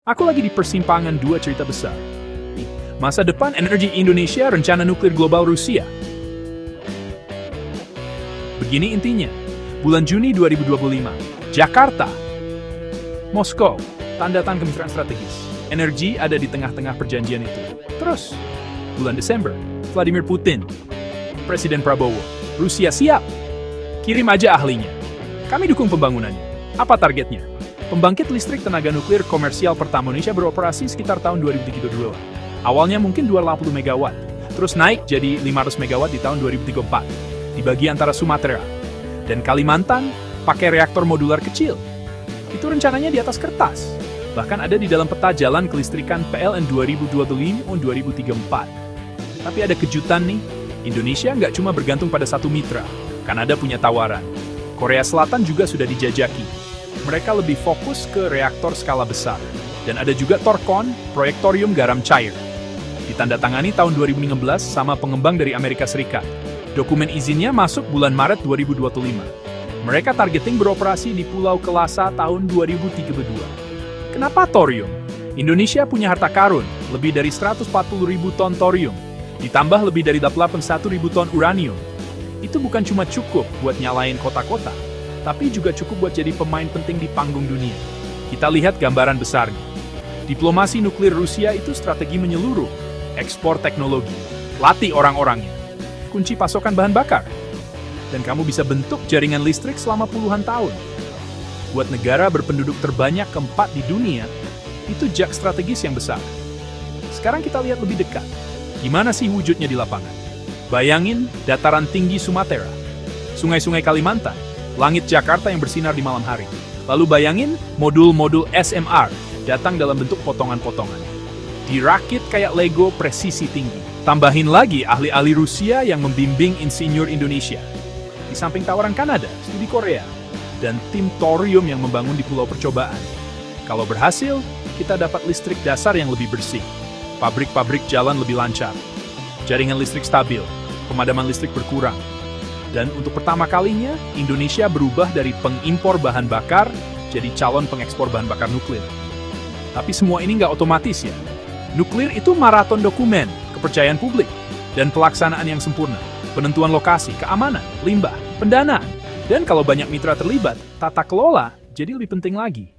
Aku lagi di persimpangan dua cerita besar. Masa depan energi Indonesia, rencana nuklir global Rusia. Begini intinya, bulan Juni 2025, Jakarta, Moskow, tanda tangan kemitraan strategis. Energi ada di tengah-tengah perjanjian itu. Terus, bulan Desember, Vladimir Putin, Presiden Prabowo, Rusia siap. Kirim aja ahlinya. Kami dukung pembangunannya. Apa targetnya? Pembangkit listrik tenaga nuklir komersial pertama Indonesia beroperasi sekitar tahun 2032. Awalnya mungkin 280 MW, terus naik jadi 500 MW di tahun 2034. Dibagi antara Sumatera dan Kalimantan pakai reaktor modular kecil. Itu rencananya di atas kertas. Bahkan ada di dalam peta jalan kelistrikan PLN 2025-2034. Tapi ada kejutan nih, Indonesia nggak cuma bergantung pada satu mitra. Kanada punya tawaran. Korea Selatan juga sudah dijajaki. Mereka lebih fokus ke reaktor skala besar. Dan ada juga Torkon, proyek thorium garam cair. Ditandatangani tahun 2016 sama pengembang dari Amerika Serikat. Dokumen izinnya masuk bulan Maret 2025. Mereka targeting beroperasi di Pulau Kelasa tahun 2032. Kenapa thorium? Indonesia punya harta karun, lebih dari 140.000 ton thorium, ditambah lebih dari 81.000 ton uranium. Itu bukan cuma cukup buat nyalain kota-kota, tapi juga cukup buat jadi pemain penting di panggung dunia. Kita lihat gambaran besarnya. Diplomasi nuklir Rusia itu strategi menyeluruh, ekspor teknologi, latih orang-orangnya, kunci pasokan bahan bakar, dan kamu bisa bentuk jaringan listrik selama puluhan tahun. Buat negara berpenduduk terbanyak keempat di dunia, itu jak strategis yang besar. Sekarang kita lihat lebih dekat. Gimana sih wujudnya di lapangan? Bayangin dataran tinggi Sumatera, sungai-sungai Kalimantan, langit Jakarta yang bersinar di malam hari. Lalu bayangin modul-modul SMR datang dalam bentuk potongan-potongan. Dirakit kayak Lego presisi tinggi. Tambahin lagi ahli-ahli Rusia yang membimbing insinyur Indonesia. Di samping tawaran Kanada, studi Korea, dan tim thorium yang membangun di pulau percobaan. Kalau berhasil, kita dapat listrik dasar yang lebih bersih. Pabrik-pabrik jalan lebih lancar. Jaringan listrik stabil. Pemadaman listrik berkurang. Dan untuk pertama kalinya, Indonesia berubah dari pengimpor bahan bakar jadi calon pengekspor bahan bakar nuklir. Tapi semua ini nggak otomatis ya. Nuklir itu maraton dokumen, kepercayaan publik, dan pelaksanaan yang sempurna. Penentuan lokasi, keamanan, limbah, pendanaan. Dan kalau banyak mitra terlibat, tata kelola jadi lebih penting lagi.